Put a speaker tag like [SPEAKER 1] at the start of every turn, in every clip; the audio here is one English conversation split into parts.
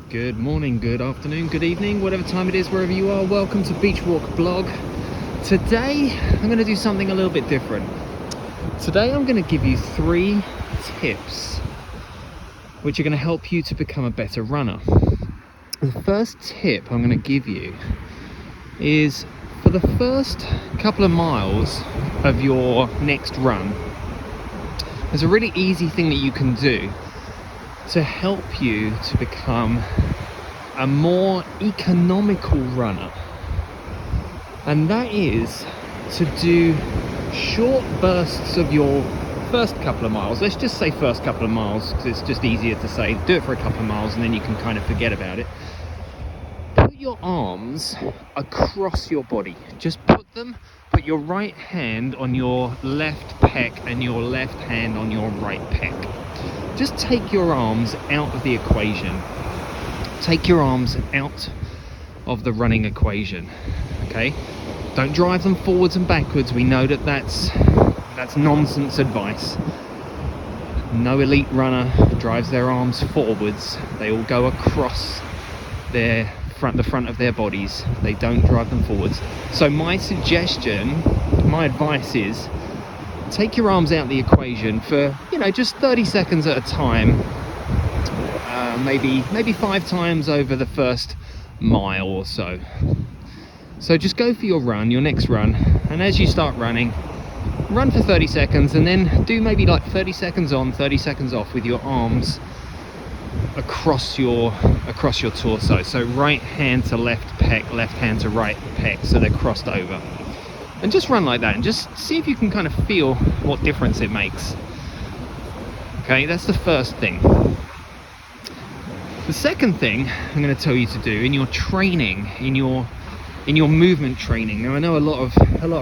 [SPEAKER 1] Good morning, good afternoon, good evening, whatever time it is, wherever you are. Welcome to Beach Walk Blog. Today, I'm going to do something a little bit different. Today, I'm going to give you 3 tips which are going to help you to become a better runner. The first tip I'm going to give you is for the first couple of miles of your next run, there's a really easy thing that you can do to help you to become a more economical runner, and that is to do short bursts of your first couple of miles. Let's just say first couple of miles, because it's just easier to say. Do it for a couple of miles and then you can kind of forget about it. Put your arms across your body. Just put your right hand on your left pec and your left hand on your right pec. Just take your arms out of the equation. Take your arms out of the running equation, okay? Don't drive them forwards and backwards. We know that that's nonsense advice. No elite runner drives their arms forwards. They all go across the front of their bodies. They don't drive them forwards. So my advice is, take your arms out of the equation for, just 30 seconds at a time. Maybe 5 times over the first mile or so. So just go for your next run, and as you start running, run for 30 seconds and then do maybe like 30 seconds on, 30 seconds off with your arms across your torso. So right hand to left pec, left hand to right pec, so they're crossed over. And just run like that and just see if you can kind of feel what difference it makes. Okay, that's the first thing. The second thing I'm going to tell you to do in your training, in your movement training. Now I know a lot of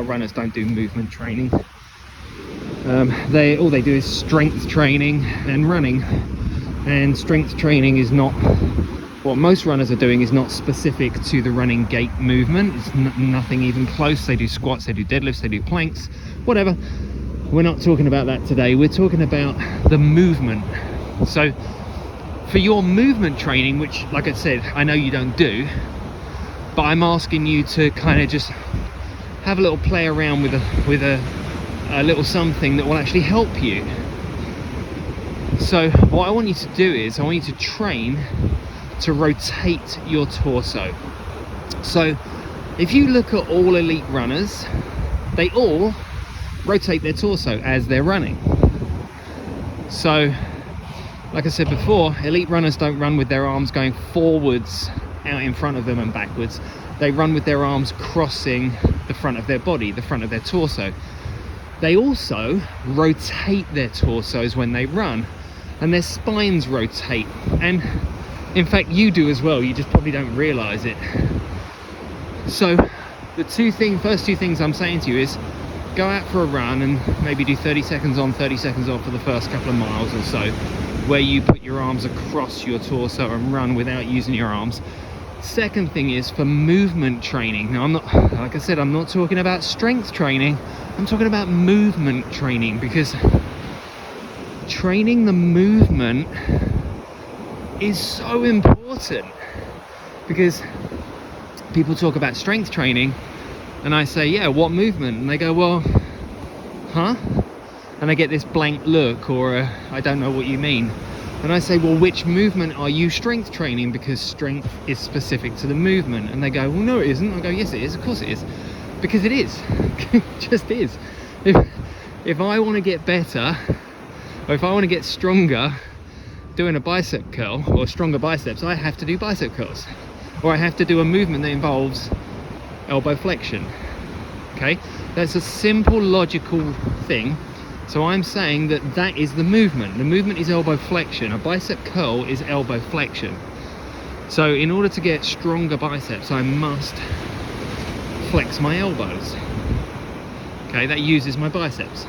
[SPEAKER 1] runners don't do movement training. All they do is strength training and running. And strength training is not what most runners are doing, is not specific to the running gait movement. It's nothing even close. They do squats, they do deadlifts, they do planks, whatever. We're not talking about that today. We're talking about the movement. So for your movement training, which, like I said, I know you don't do, but I'm asking you to kind of just have a little play around with a little something that will actually help you. So what I want you to do is, I want you to train to rotate your torso. So if you look at all elite runners, they all rotate their torso as they're running. So like I said before, elite runners don't run with their arms going forwards out in front of them and backwards. They run with their arms crossing the front of their body, the front of their torso. They also rotate their torsos when they run, and their spines rotate. And in fact, you do as well. You just probably don't realize it. So the first two things I'm saying to you is, go out for a run and maybe do 30 seconds on, 30 seconds off for the first couple of miles or so, where you put your arms across your torso and run without using your arms. Second thing is for movement training. Now I'm not talking about strength training. I'm talking about movement training, because training the movement is so important. Because people talk about strength training and I say, yeah, what movement? And they go, well, huh? And I get this blank look, or I don't know what you mean. And I say, well, which movement are you strength training? Because strength is specific to the movement. And they go, well, no, it isn't. I go, yes, it is. Of course it is. Because it is. It just is. If I want to get better, or if I want to get stronger doing a bicep curl, or stronger biceps, I have to do bicep curls. Or I have to do a movement that involves elbow flexion. Okay? That's a simple, logical thing. So I'm saying that is the movement. The movement is elbow flexion. A bicep curl is elbow flexion. So in order to get stronger biceps, I must flex my elbows. Okay, that uses my biceps.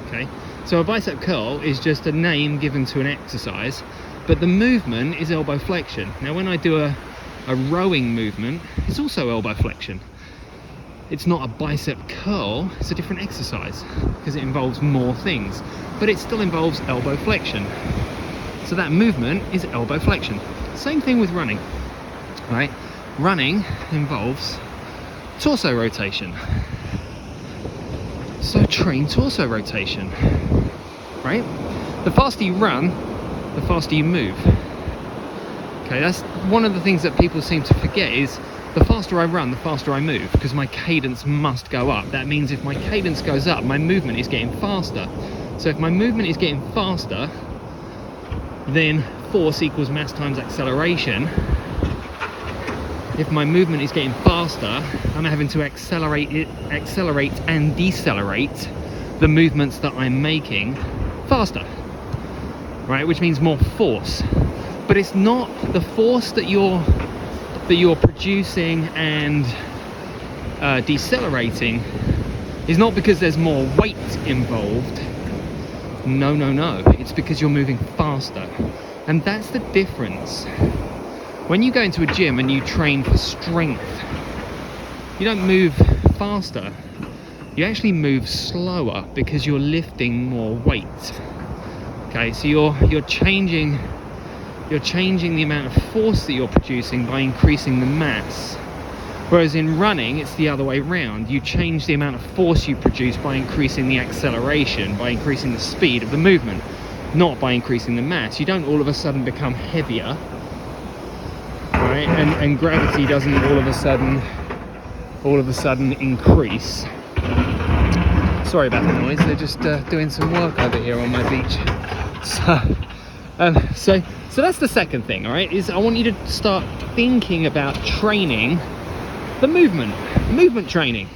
[SPEAKER 1] Okay, so a bicep curl is just a name given to an exercise, but the movement is elbow flexion. Now when I do a rowing movement, it's also elbow flexion. It's not a bicep curl, it's a different exercise because it involves more things, but it still involves elbow flexion. So that movement is elbow flexion. Same thing with running, right? Running involves torso rotation. So train torso rotation, right? The faster you run, the faster you move. Okay, that's one of the things that people seem to forget is the faster I run, the faster I move, because my cadence must go up. That means if my cadence goes up, my movement is getting faster. So if my movement is getting faster, then force equals mass times acceleration. If my movement is getting faster, I'm having to accelerate and decelerate the movements that I'm making faster, right? Which means more force. But it's not the force that you're producing and decelerating is not because there's more weight involved. No, it's because you're moving faster. And that's the difference. When you go into a gym and you train for strength, you don't move faster, you actually move slower because you're lifting more weight. Okay, so you're changing the amount of force that you're producing by increasing the mass. Whereas in running, it's the other way around. You change the amount of force you produce by increasing the acceleration, by increasing the speed of the movement, not by increasing the mass. You don't all of a sudden become heavier, right? And gravity doesn't all of a sudden increase. Sorry about the noise. They're just doing some work over here on my beach. So that's the second thing, all right? Is I want you to start thinking about training the movement training.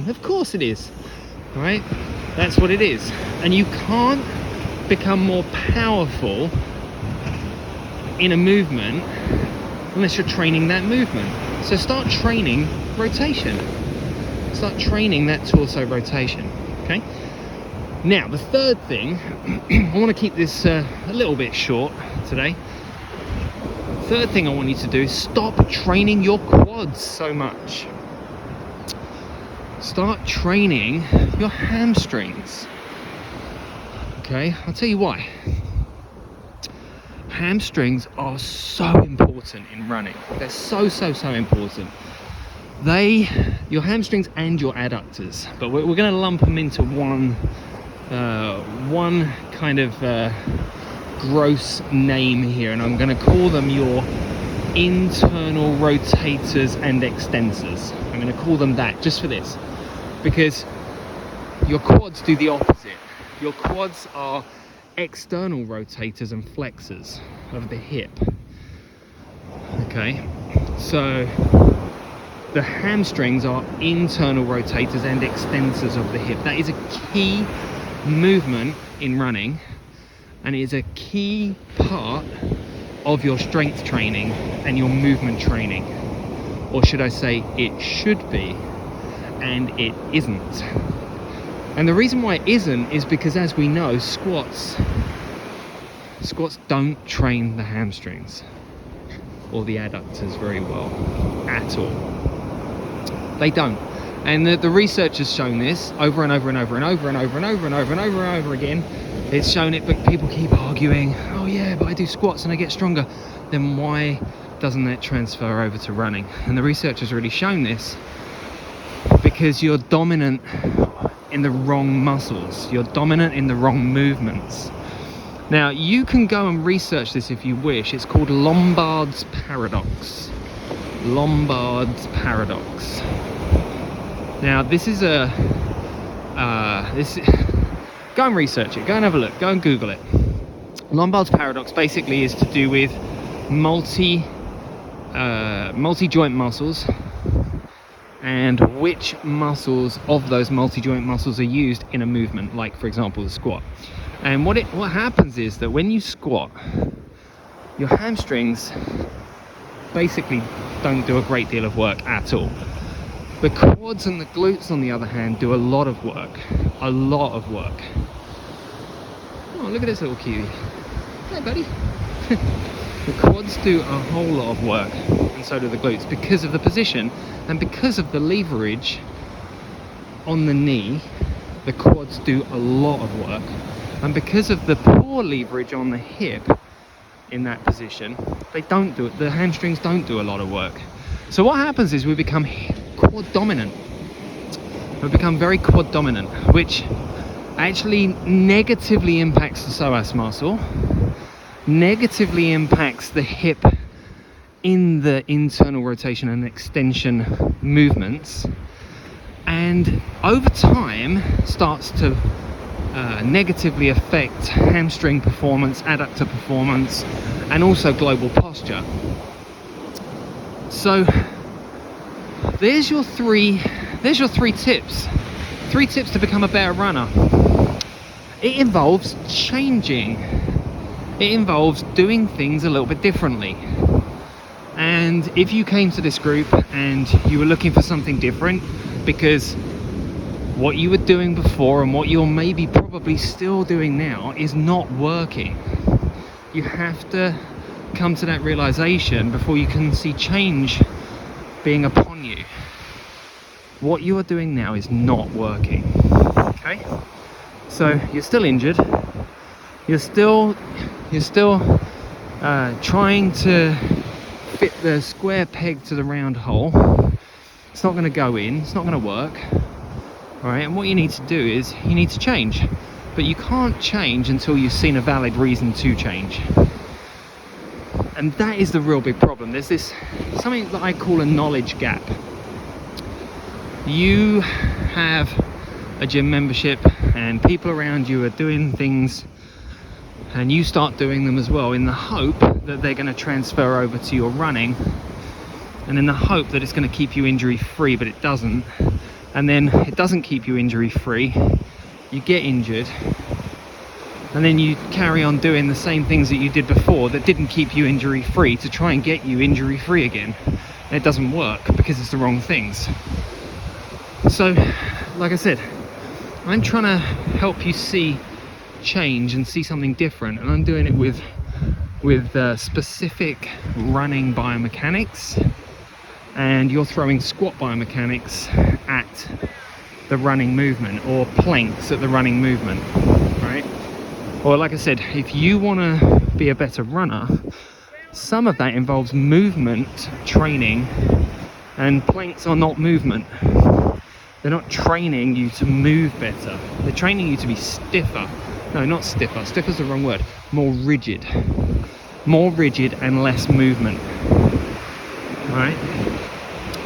[SPEAKER 1] Of course it is, all right? That's what it is. And you can't become more powerful in a movement unless you're training that movement. So start training rotation. Start training that torso rotation, okay? Now, the third thing, I want to keep this a little bit short today. Third thing I want you to do is stop training your quads so much. Start training your hamstrings. Okay, I'll tell you why. Hamstrings are so important in running. They're so important. Your hamstrings and your adductors, but we're going to lump them into one kind of gross name here, and I'm going to call them your internal rotators and extensors. I'm going to call them that just for this, because your quads do the opposite. Your quads are external rotators and flexors of the hip. Okay, so the hamstrings are internal rotators and extensors of the hip. That is a key movement in running, and it is a key part of your strength training and your movement training. Or should I say, it should be, and it isn't. And the reason why it isn't is because, as we know, squats don't train the hamstrings or the adductors very well at all. They don't. And the research has shown this over and over again. It's shown it, but people keep arguing, oh yeah, but I do squats and I get stronger. Then why doesn't that transfer over to running? And the research has really shown this, because you're dominant in the wrong muscles. You're dominant in the wrong movements. Now, you can go and research this if you wish. It's called Lombard's paradox. Lombard's paradox. Now, this is go and research it. Go and have a look. Go and Google it. Lombard's paradox basically is to do with multi-joint muscles, and which muscles of those multi-joint muscles are used in a movement, like for example the squat. And what happens is that when you squat, your hamstrings basically don't do a great deal of work at all. The quads and the glutes, on the other hand, do a lot of work. A lot of work. Oh, look at this little cutie. Hey, buddy. The quads do a whole lot of work, and so do the glutes, because of the position and because of the leverage on the knee. The quads do a lot of work, And because of the poor leverage on the hip in that position, they don't do it. The hamstrings don't do a lot of work. So what happens is we become quad dominant. We become very quad dominant, which actually negatively impacts the psoas muscle, negatively impacts the hip in the internal rotation and extension movements, and over time starts to negatively affect hamstring performance, adductor performance, and also global posture. So there's your three tips. 3 tips to become a better runner. It involves changing. It involves doing things a little bit differently. And if you came to this group and you were looking for something different because what you were doing before and what you're maybe probably still doing now is not working, you have to come to that realization before you can see change being upon you. What you are doing now is not working. Okay? So you're still injured. You're still trying to fit the square peg to the round hole. It's not going to go in. It's not going to work. All right. And what you need to do is you need to change, but you can't change until you've seen a valid reason to change. And that is the real big problem. There's this something that I call a knowledge gap. You have a gym membership and people around you are doing things, and you start doing them as well in the hope that they're going to transfer over to your running, and in the hope that it's going to keep you injury free, but it doesn't. And then it doesn't keep you injury free, you get injured, and then you carry on doing the same things that you did before that didn't keep you injury free to try and get you injury free again. And it doesn't work because it's the wrong things. So like I said, I'm trying to help you see change and see something different, and I'm doing it with specific running biomechanics, and you're throwing squat biomechanics at the running movement, or planks at the running movement, right? Or like I said, if you want to be a better runner, some of that involves movement training, and planks are not movement. They're not training you to move better. They're training you to be stiffer. No, not stiffer. Stiffer's the wrong word. More rigid. More rigid and less movement. All right?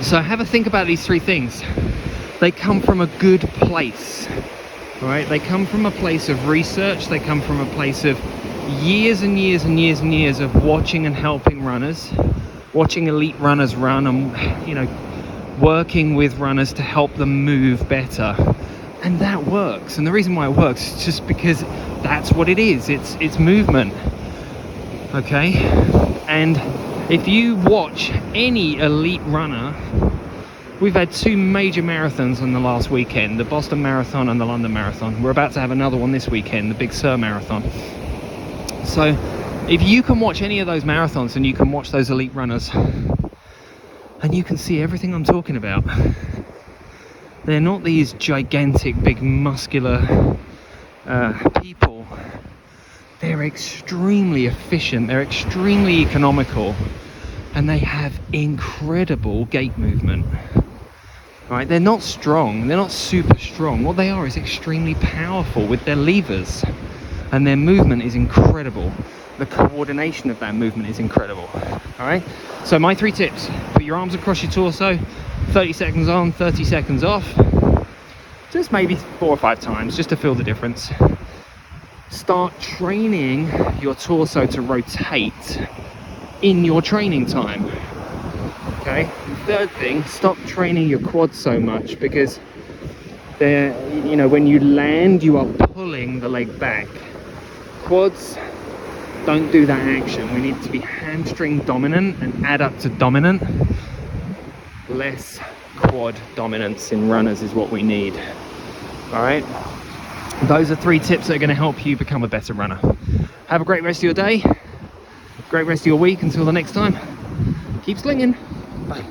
[SPEAKER 1] So have a think about these 3 things. They come from a good place. All right? They come from a place of research. They come from a place of years and years and years and years of watching and helping runners, watching elite runners run, and working with runners to help them move better. And that works. And the reason why it works is just because that's what it is. It's movement. Okay? And if you watch any elite runner, we've had 2 major marathons in the last weekend, the Boston Marathon and the London Marathon. We're about to have another one this weekend, the Big Sur Marathon. So if you can watch any of those marathons and you can watch those elite runners, and you can see everything I'm talking about. They're not these gigantic, big, muscular people. They're extremely efficient, they're extremely economical, and they have incredible gait movement. Right? They're not strong, they're not super strong. What they are is extremely powerful with their levers, and their movement is incredible. The coordination of that movement is incredible. All right, so my 3 tips: put your arms across your torso, 30 seconds on, 30 seconds off, just maybe 4 or 5 times, just to feel the difference. Start training your torso to rotate in your training time. Okay, 3rd thing, stop training your quads so much, because they're, when you land, you are pulling the leg back. Quads don't do that action. We need to be hamstring dominant and adductor dominant. Less quad dominance in runners is what we need. All right, those are 3 tips that are going to help you become a better runner. Have a great rest of your day, great rest of your week. Until the next time, keep slinging. Bye.